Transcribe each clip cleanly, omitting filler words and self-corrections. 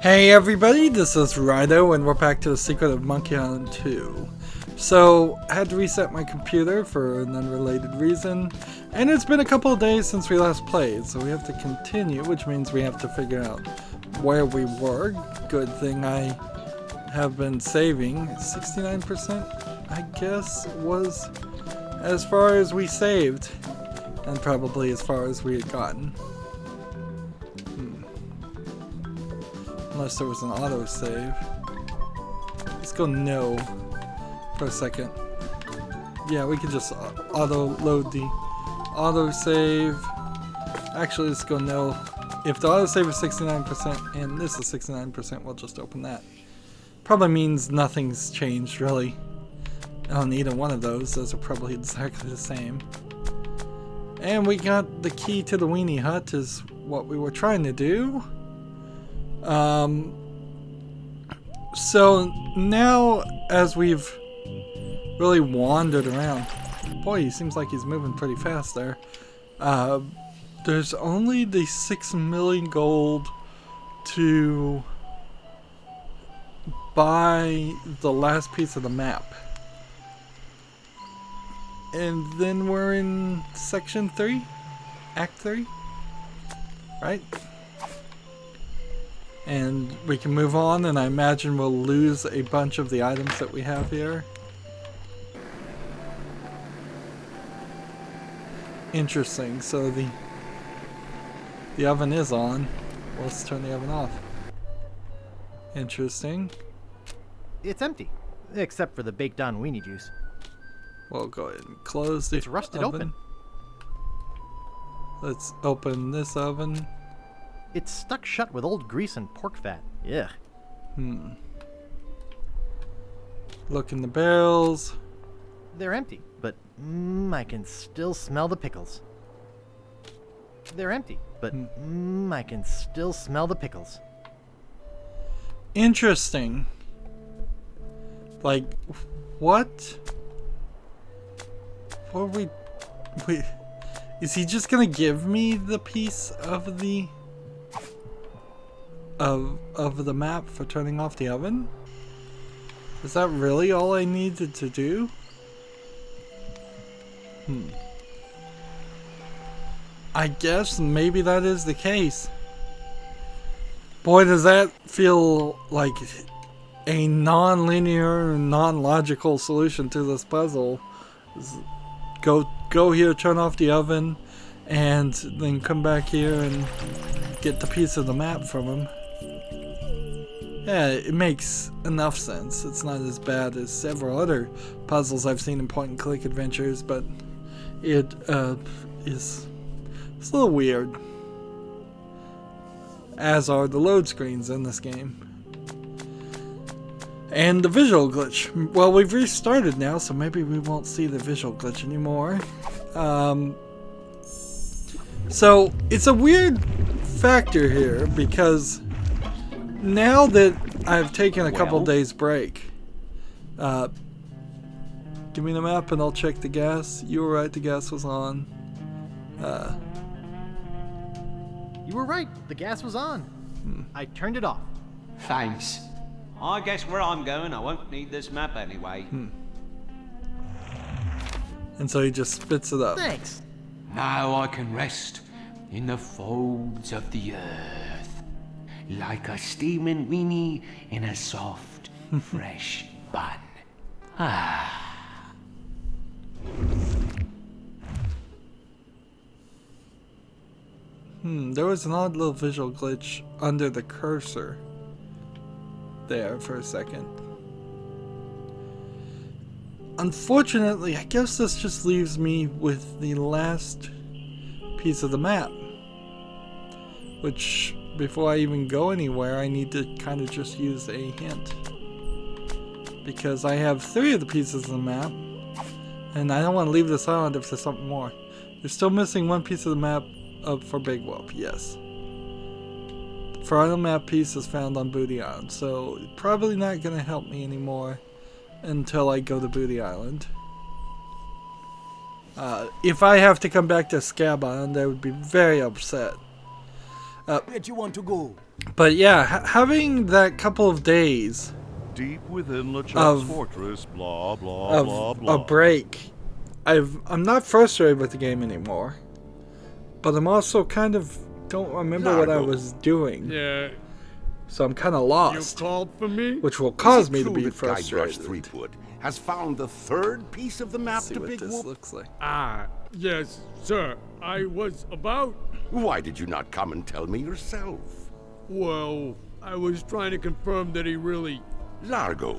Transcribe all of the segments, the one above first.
Hey everybody, this is Rydo and we're back to the Secret of Monkey Island 2. So, I had to reset my computer for an unrelated reason, and it's been a couple of days since we last played, so we have to continue, which means we have to figure out where we were. Good thing I have been saving. 69%, I guess, was as far as we saved, and probably as far as we had gotten. Unless there was an autosave. Let's go no for a second. Yeah, we could just auto-load the autosave. Actually, let's go no. If the autosave is 69% and this is 69%, we'll just open that. Probably means nothing's changed, really. On either one of those. Those are probably exactly the same. And we got the key to the weenie hut is what we were trying to do. So now as we've really wandered around, boy, he seems like he's moving pretty fast there. There's only the 6 million gold to buy the last piece of the map. And then we're in section 3, act 3, right? And we can move on, and I imagine we'll lose a bunch of the items that we have here. Interesting. So the oven is on. Let's turn the oven off. Interesting. It's empty, except for the baked on weenie juice. We'll go ahead and close the It's rusted oven. open. Let's open this oven. It's stuck shut with old grease and pork fat. Yeah. Look in the barrels. They're empty, but I can still smell the pickles. They're empty, but I can still smell the pickles. Interesting. Like, what? What are we... Wait, is he just gonna give me the piece of the... Of the map for turning off the oven? Is that really all I needed to do? I guess maybe that is the case. Boy, does that feel like a non-linear, non-logical solution to this puzzle. Go here, turn off the oven, and then come back here and get the piece of the map from him. Yeah, it makes enough sense. It's not as bad as several other puzzles I've seen in point-and-click adventures, but it is it's a little weird. As are the load screens in this game. And the visual glitch. Well, we've restarted now, so maybe we won't see the visual glitch anymore. So, it's a weird factor here, because now that I've taken a couple days break, give me the map and I'll check the gas. You were right, the gas was on. You were right, the gas was on. I turned it off. Thanks. I guess where I'm going, I won't need this map anyway. And so he just spits it up. Thanks. Now I can rest in the folds of the earth, like a steaming weenie in a soft, fresh bun. There was an odd little visual glitch under the cursor there for a second. Unfortunately, I guess this just leaves me with the last piece of the map, which before I even go anywhere I need to kind of just use a hint, because I have 3 of the pieces of the map and I don't want to leave this island if there's something more. You're still missing 1 piece of the map for Big Whoop, yes. The final map piece is found on Booty Island, so probably not going to help me anymore until I go to Booty Island. If I have to come back to Scab Island, I would be very upset. Where do you want to go? But yeah, having that couple of days Deep within LeChuck's of- fortress, blah, blah, of blah, blah. a break, I'm not frustrated with the game anymore. But I'm also kind of don't remember what I Rydo. was doing. Yeah, So I'm kind of you lost. called for me? Which will cause Is it me to true be that Guybrush frustrated. Threepwood has found the third piece of the map Let's see to what Big this Whoop? looks like. Ah, yes, sir. I was about... Why did you not come and tell me yourself? Well, I was trying to confirm that he really... Largo,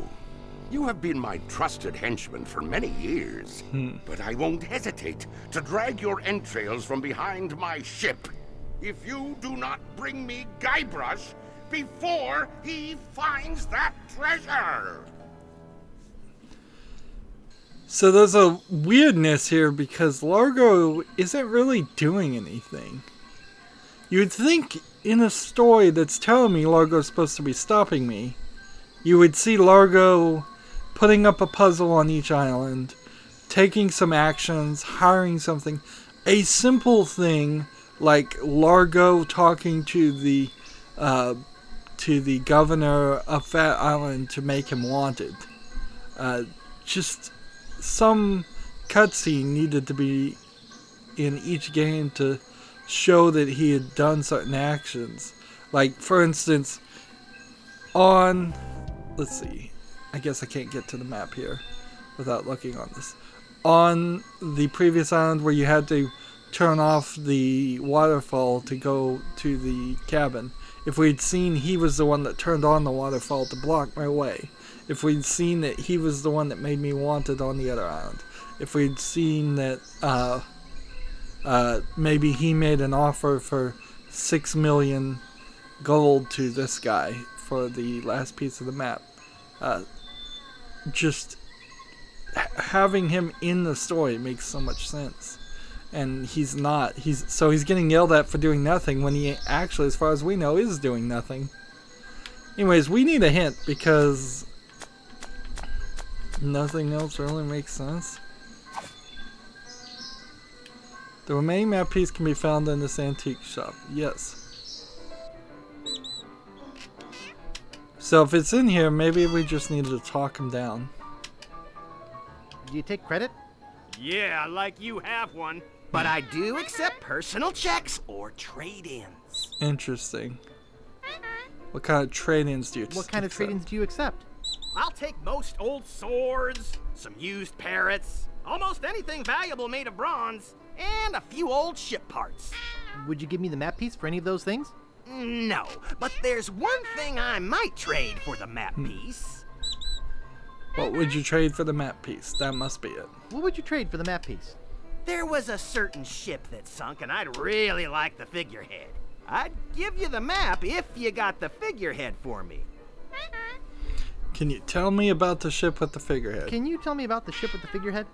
you have been my trusted henchman for many years, but I won't hesitate to drag your entrails from behind my ship if you do not bring me Guybrush before he finds that treasure. So there's a weirdness here because Largo isn't really doing anything. You'd think in a story that's telling me Largo's supposed to be stopping me, you would see Largo putting up a puzzle on each island, taking some actions, hiring something. A simple thing like Largo talking to the governor of Fat Island to make him wanted. Just some cutscene needed to be in each game to show that he had done certain actions. Like, for instance, on... Let's see. I guess I can't get to the map here without looking on this. On the previous island where you had to turn off the waterfall to go to the cabin, if we'd seen he was the one that turned on the waterfall to block my way, if we'd seen that he was the one that made me wanted on the other island, if we'd seen that maybe he made an offer for 6 million gold to this guy for the last piece of the map, just having him in the story makes so much sense. And he's not. He's getting yelled at for doing nothing when he actually, as far as we know, is doing nothing. Anyways, we need a hint because nothing else really makes sense. The remaining map piece can be found in this antique shop. Yes. So if it's in here, maybe we just need to talk him down. Do you take credit? Yeah, like you have one. But I do accept personal checks or trade-ins. Interesting. What kind of trade-ins do you What kind of accept? trade-ins do you accept? I'll take most old swords, some used parrots, almost anything valuable made of bronze, and a few old ship parts. Would you give me the map piece for any of those things? No, but there's one thing I might trade for the map piece. What would you trade for the map piece? That must be it. What would you trade for the map piece? There was a certain ship that sunk, and I'd really like the figurehead. I'd give you the map if you got the figurehead for me. Can you tell me about the ship with the figurehead? Can you tell me about the ship with the figurehead?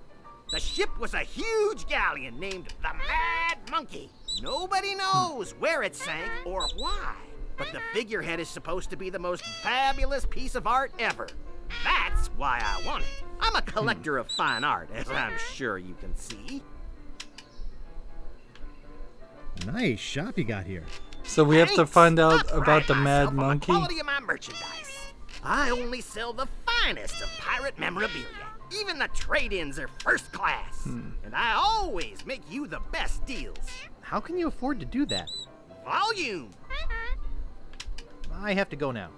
The ship was a huge galleon named the Mad Monkey. Nobody knows where it sank or why, but the figurehead is supposed to be the most fabulous piece of art ever. That's why I want it. I'm a collector of fine art, as I'm sure you can see. Nice shop you got here. So we have to Thanks. find I out pride about the Mad myself on the Monkey? quality of my merchandise. I only sell the finest of pirate memorabilia. Even the trade-ins are first class. And I always make you the best deals. How can you afford to do that? Volume. I have to go now.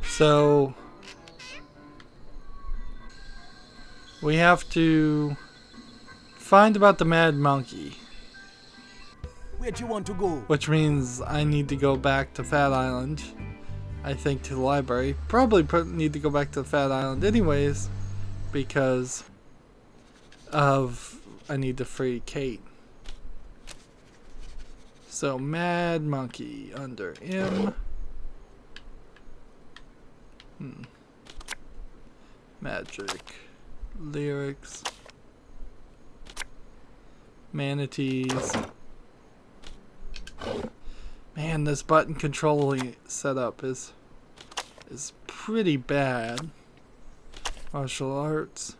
So we have to find about the Mad Monkey, Where'd you want to go? which means I need to go back to Fat Island. I think to the library. Probably need to go back to the Fat Island anyways, because of I need to free Kate. So Mad Monkey under M. Magic. Lyrics. Manatees. Man, this button controlling setup is pretty bad. Martial arts.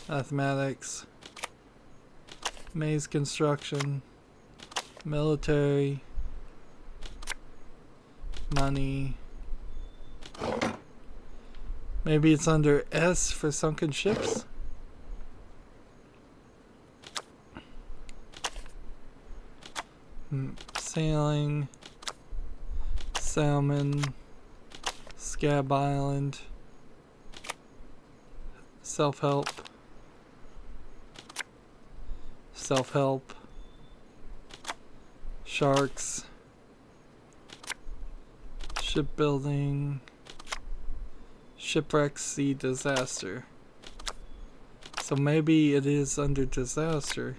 Mathematics. Maze construction. Military. Money. Maybe it's under S for sunken ships? Sailing. Salmon. Scab Island. Self-help. Self-help. Sharks. Shipbuilding. Shipwreck, sea, disaster. So maybe it is under disaster.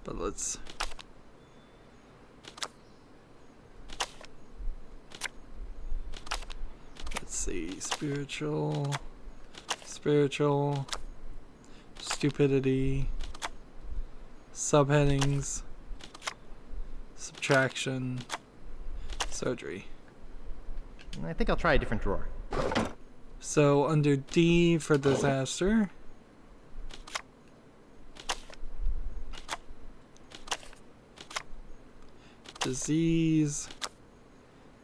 But let's see. Spiritual. Spiritual. Stupidity. Subheadings. Subtraction. Surgery. I think I'll try a different drawer. So under D for disaster. Disease.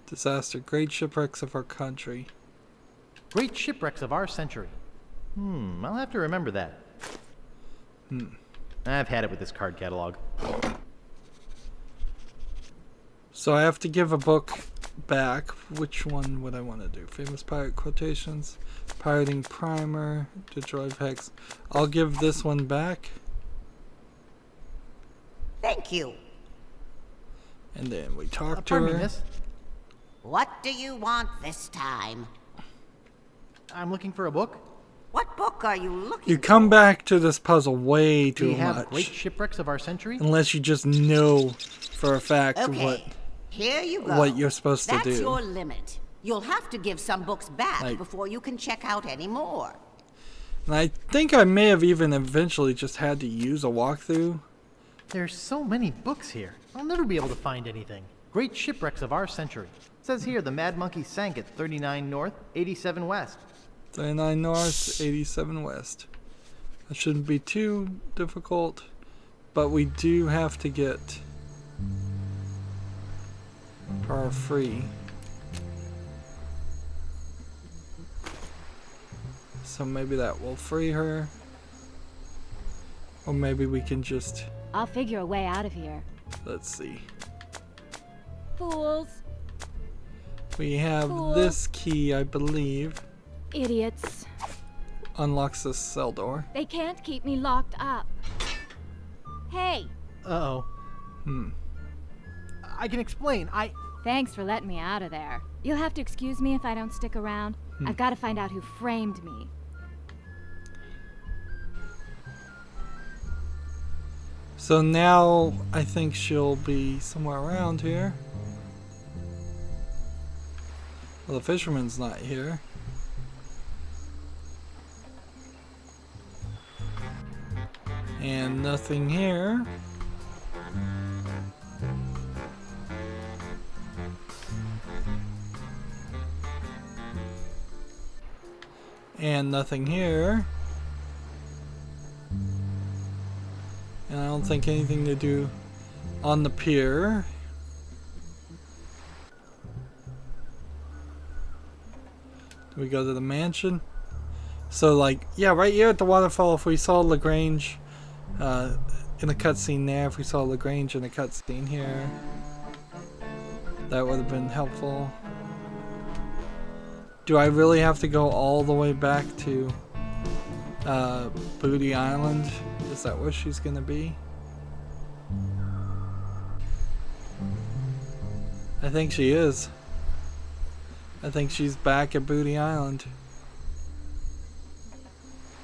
Disaster. Great shipwrecks of our country. Great shipwrecks of our century. I'll have to remember that. I've had it with this card catalog. So I have to give a book back. Which one would I want to do? Famous pirate quotations, pirating primer, the droid hex. I'll give this one back. Thank you. And then we talk to Pardon her. me, miss. What do you want this time? I'm looking for a book. What book are you looking You come back to this puzzle way Do too you have much. Great Shipwrecks of Our Century? Unless you just know for a fact Okay, here you go. what you're supposed to That's do. your limit. You'll have to give some books back Like- before you can check out any more. And I think I may have even eventually just had to use a walkthrough. There's so many books here. I'll never be able to find anything. Great Shipwrecks of Our Century. It says here the Mad Monkey sank at 39 North, 87 West. 39 North, 87 West. That shouldn't be too difficult, but we do have to get her free. So maybe that will free her. Or maybe we can just, I'll figure a way out of here. let's see. Fools. We have Cool. this key, I believe. Idiots. Unlocks this cell door. They can't keep me locked up. Hey, Uh-oh. I can explain. thanks for letting me out of there. You'll have to excuse me if I don't stick around. I've got to find out who framed me. So now I think she'll be somewhere around here. Well, the fisherman's not here. And nothing here. And nothing here. And I don't think anything to do on the pier. Do we go to the mansion? So like, yeah, right here at the waterfall, if we saw LaGrange in a cutscene there, if we saw LaGrange in a cutscene here, that would have been helpful. Do I really have to go all the way back to Booty Island? Is that where she's gonna be? I think she is. I think she's back at Booty Island.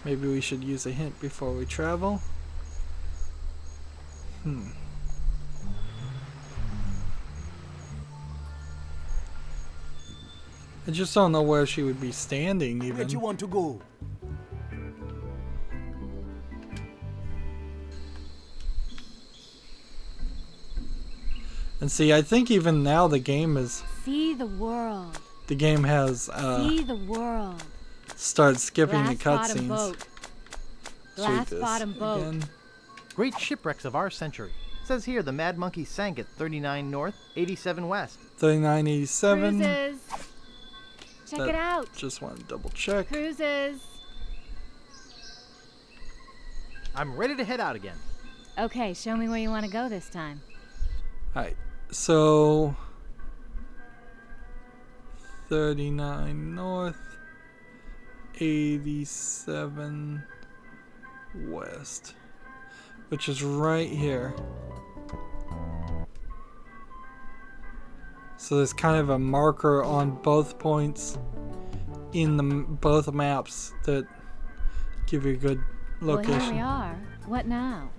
Maybe we should use a hint before we travel. I just don't know where she would be standing even. Where do you want to go? And see, I think even now the game is See the world. the game has See the world. started skipping the Glass bottom cutscenes. boat. Sweet Glass this bottom boat. again. Great shipwrecks of our century. Says here the Mad Monkey sank at 39 north, 87 west. 3987. Cruises. Check it out. Just want to double check. Cruises. I'm ready to head out again. Okay, show me where you want to go this time. Alright, so 39 north, 87 west, which is right here. So there's kind of a marker on both points in the both maps that give you a good location. Well, here we are. What now?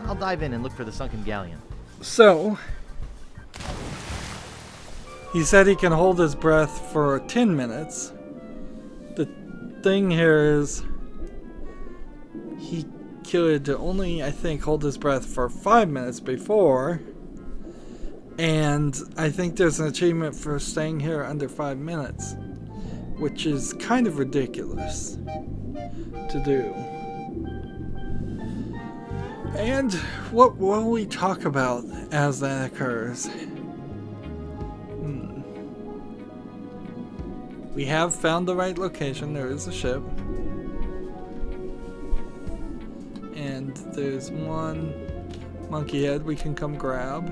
I'll dive in and look for the sunken galleon. So, he said he can hold his breath for 10 minutes. The thing here is, he could only, I think, hold his breath for 5 minutes before. And I think there's an achievement for staying here under 5 minutes, which is kind of ridiculous to do. And what will we talk about as that occurs? We have found the right location. There is a ship. And there's one monkey head we can come grab.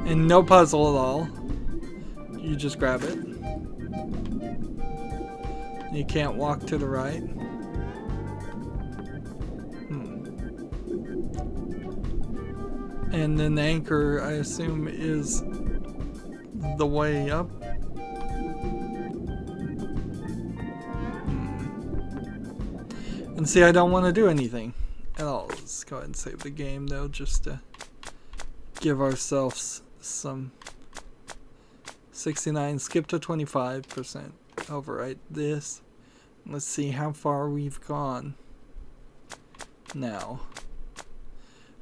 And no puzzle at all. You just grab it. You can't walk to the right. And then the anchor, I assume, is the way up. And see, I don't want to do anything at all. Let's go ahead and save the game, though, just to give ourselves some 69. Skip to 25%. Overwrite this. Let's see how far we've gone now.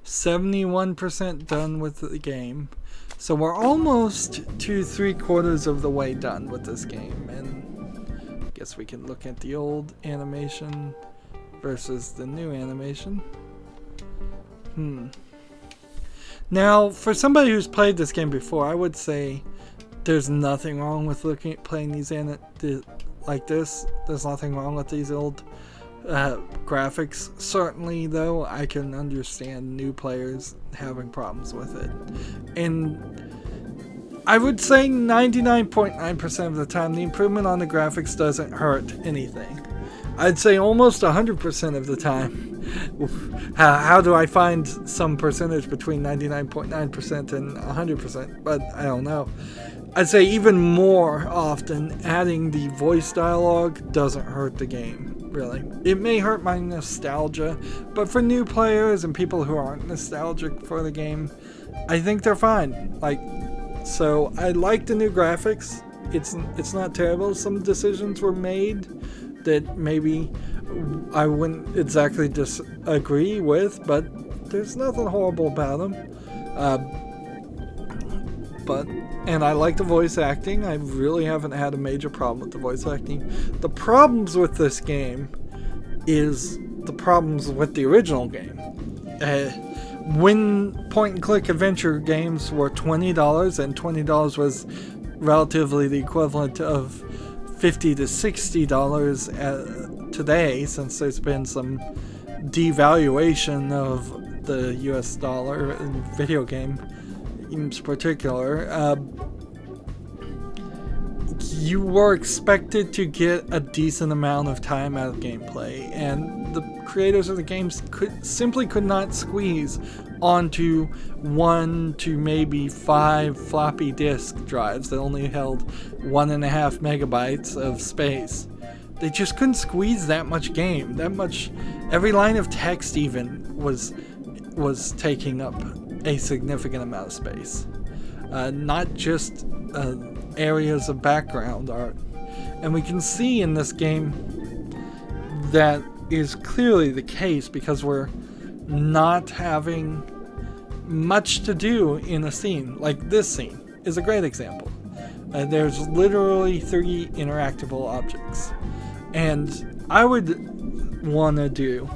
71% done with the game. So we're almost to 3/4 of the way done with this game. And I guess we can look at the old animation versus the new animation. Now, for somebody who's played this game before, I would say there's nothing wrong with playing these like this. There's nothing wrong with these old graphics. Certainly, though, I can understand new players having problems with it. And I would say 99.9% of the time, the improvement on the graphics doesn't hurt anything. I'd say almost 100% of the time. How do I find some percentage between 99.9% and 100%? But I don't know. I'd say even more often, adding the voice dialogue doesn't hurt the game, really. It may hurt my nostalgia, but for new players and people who aren't nostalgic for the game, I think they're fine. So I like the new graphics. It's not terrible. Some decisions were made that maybe I wouldn't exactly disagree with, but there's nothing horrible about them. And I like the voice acting. I really haven't had a major problem with the voice acting. The problems with this game is the problems with the original game. When point-and-click adventure games were $20, and $20 was relatively the equivalent of $50 to $60 today, since there's been some devaluation of the US dollar in video game in particular, you were expected to get a decent amount of time out of gameplay, and the creators of the games simply could not squeeze onto 1 to maybe 5 floppy disk drives that only held 1.5 megabytes of space. They just couldn't squeeze that much game, every line of text even was taking up a significant amount of space. Not just areas of background art. And we can see in this game that is clearly the case, because we're not having much to do in a scene. Like this scene is a great example. There's literally 3 interactable objects. And I would want to do,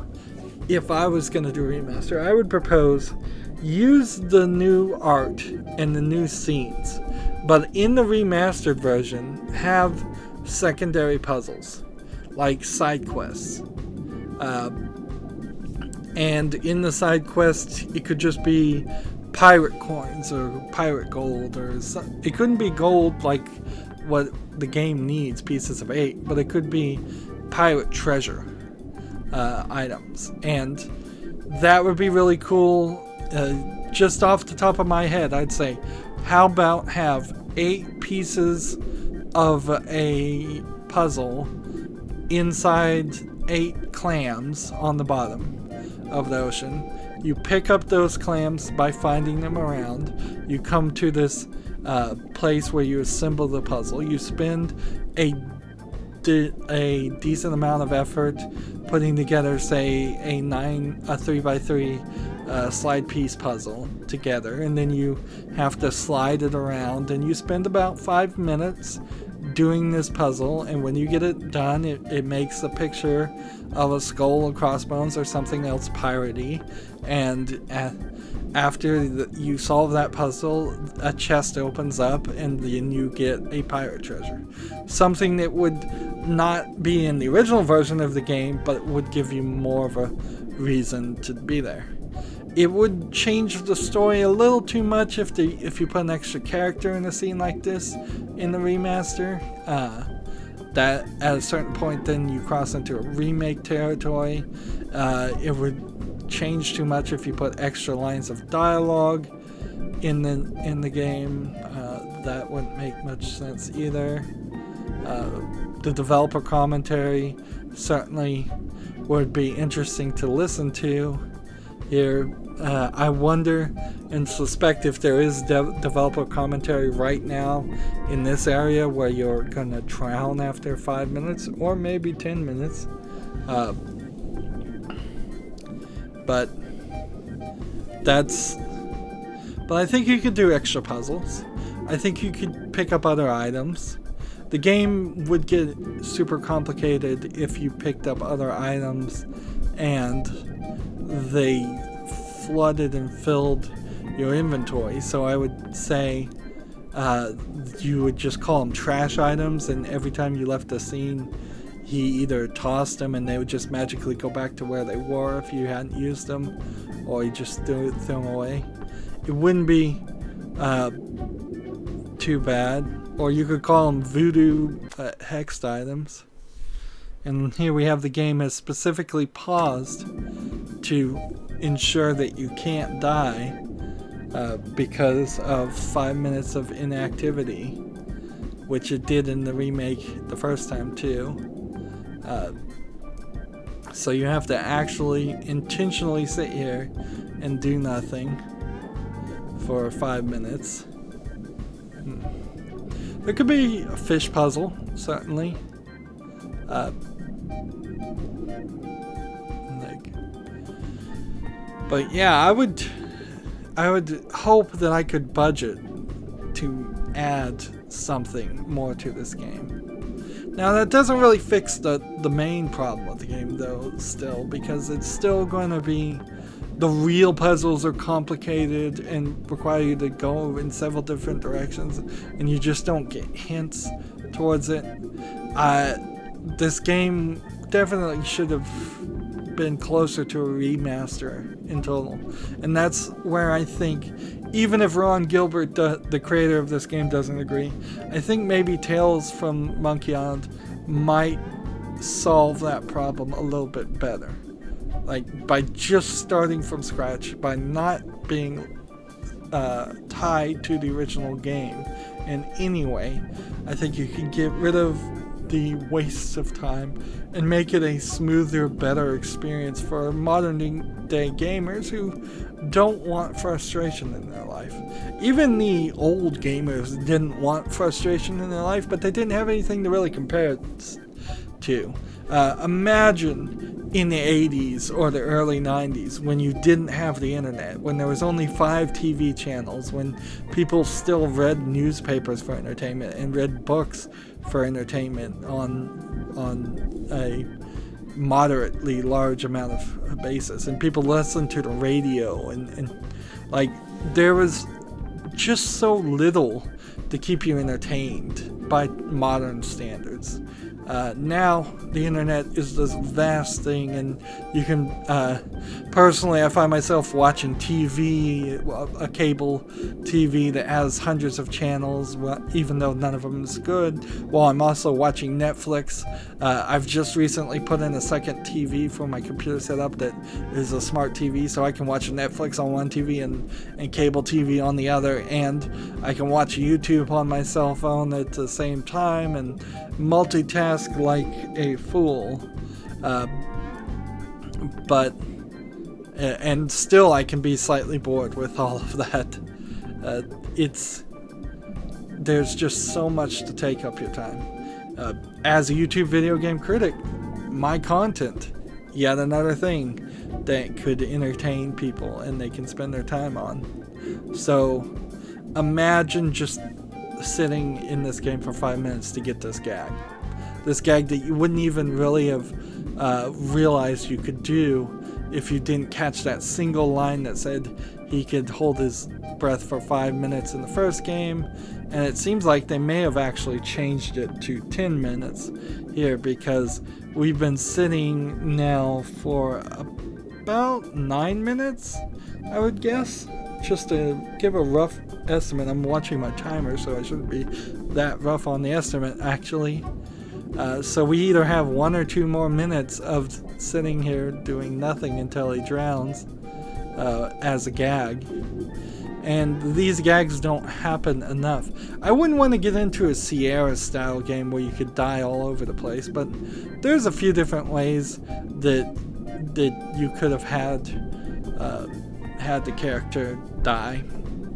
if I was going to do a remaster, I would propose use the new art and the new scenes, but in the remastered version, have secondary puzzles, like side quests. And in the side quests, it could just be pirate coins or pirate gold, or it couldn't be gold like what the game needs, pieces of 8, but it could be pirate treasure items, and that would be really cool. Just off the top of my head, I'd say, how about have 8 pieces of a puzzle inside 8 clams on the bottom of the ocean. You pick up those clams by finding them around. You come to this place where you assemble the puzzle. You spend a decent amount of effort putting together, say, a 3x3 slide piece puzzle together, and then you have to slide it around, and you spend about 5 minutes doing this puzzle, and when you get it done, it makes a picture of a skull and crossbones or something else piratey, and after you solve that puzzle, a chest opens up and then you get a pirate treasure. Something that would not be in the original version of the game, but would give you more of a reason to be there. It would change the story a little too much if you put an extra character in a scene like this in the remaster. That at a certain point then you cross into a remake territory. It would change too much if you put extra lines of dialogue in the game. That wouldn't make much sense either. The developer commentary certainly would be interesting to listen to here. I wonder and suspect if there is developer commentary right now in this area where you're gonna drown after 5 minutes or maybe 10 minutes. But I think you could do extra puzzles. I think you could pick up other items. The game would get super complicated if you picked up other items and they flooded and filled your inventory. So I would say you would just call them trash items, and every time you left a scene, he either tossed them and they would just magically go back to where they were if you hadn't used them, or you just threw them away. It wouldn't be too bad. Or you could call them voodoo hexed items. And here we have the game has specifically paused to ensure that you can't die because of 5 minutes of inactivity, which it did in the remake the first time too. So you have to actually intentionally sit here and do nothing for 5 minutes. There could be a fish puzzle, certainly. But yeah, I would hope that I could budget to add something more to this game. Now that doesn't really fix the main problem with the game though, still, because it's still going to be the real puzzles are complicated and require you to go in several different directions, and you just don't get hints towards it. This game definitely should have been closer to a remaster in total, and that's where I think, even if Ron Gilbert, the creator of this game, doesn't agree, I think maybe Tales from Monkey Island might solve that problem a little bit better. Like, by just starting from scratch, by not being tied to the original game in any way, I think you can get rid of the wastes of time and make it a smoother, better experience for modern day gamers who don't want frustration in their life. Even the old gamers didn't want frustration in their life, but they didn't have anything to really compare it to. Imagine in the 80s or the early 90s, when you didn't have the internet, when there was only 5 TV channels, when people still read newspapers for entertainment and read books for entertainment on a moderately large amount of basis, and people listened to the radio, and like there was just so little to keep you entertained by modern standards. Now the internet is this vast thing, and you can personally I find myself watching TV, a cable TV that has hundreds of channels, even though none of them is good, while I'm also watching Netflix. I've just recently put in a second TV for my computer setup that is a smart TV, so I can watch Netflix on one TV and cable TV on the other, and I can watch YouTube on my cell phone at the same time and multitask like a fool, but and still I can be slightly bored with all of that. There's just so much to take up your time. As a YouTube video game critic, my content, yet another thing that could entertain people and they can spend their time on. So imagine just sitting in this game for 5 minutes to get this gag. This gag that you wouldn't even really have realized you could do if you didn't catch that single line that said he could hold his breath for 5 minutes in the first game. And it seems like they may have actually changed it to 10 minutes here, because we've been sitting now for about 9 minutes, I would guess. Just to give a rough estimate, I'm watching my timer, so I shouldn't be that rough on the estimate, actually. So we either have 1 or 2 more minutes of sitting here doing nothing until he drowns as a gag. And these gags don't happen enough. I wouldn't want to get into a Sierra-style game where you could die all over the place, but there's a few different ways that you could have had the character die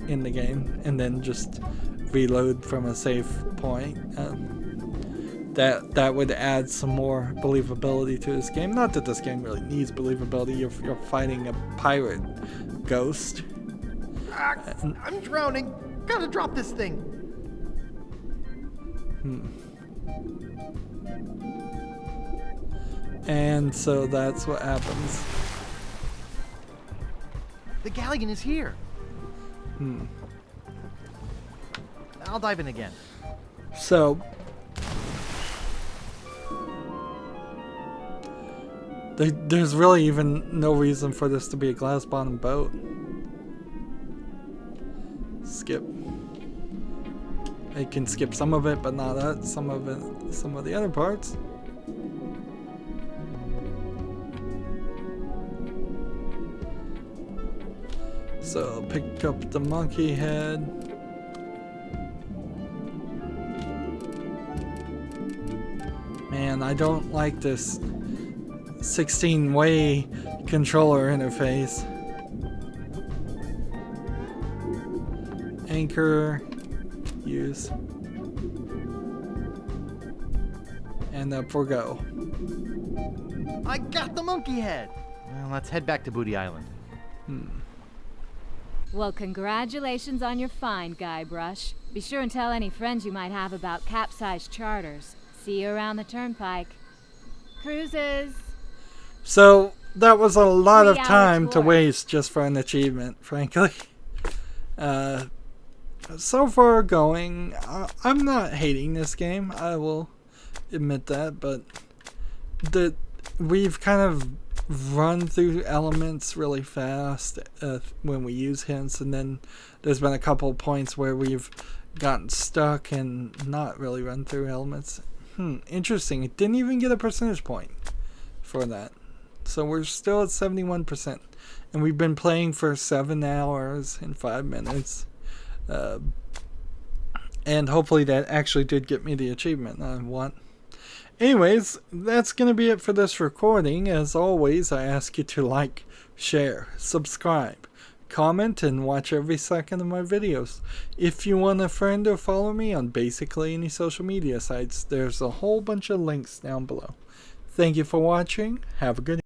in the game and then just reload from a safe point. That would add some more believability to this game. Not that this game really needs believability. You're fighting a pirate ghost. I'm drowning. Gotta drop this thing. And so that's what happens. The galleon is here. I'll dive in again. So there's really even no reason for this to be a glass-bottom boat. Skip. I can skip some of it, but not some of the other parts. So pick up the monkey head. Man, I don't like this 16-way controller interface. Anchor, use, and up we go. I got the monkey head. Well, let's head back to Booty Island. Well, congratulations on your find, Guybrush. Be sure and tell any friends you might have about capsized charters. See you around the turnpike. Cruises. So that was a lot of time to waste just for an achievement, frankly. So far going, I'm not hating this game, I will admit that, but we've kind of run through elements really fast when we use hints, and then there's been a couple points where we've gotten stuck and not really run through elements. Interesting. It didn't even get a percentage point for that. So we're still at 71%. And we've been playing for 7 hours and 5 minutes. And hopefully that actually did get me the achievement I want. Anyways, that's going to be it for this recording. As always, I ask you to like, share, subscribe, comment, and watch every second of my videos. If you want a friend or follow me on basically any social media sites, there's a whole bunch of links down below. Thank you for watching. Have a good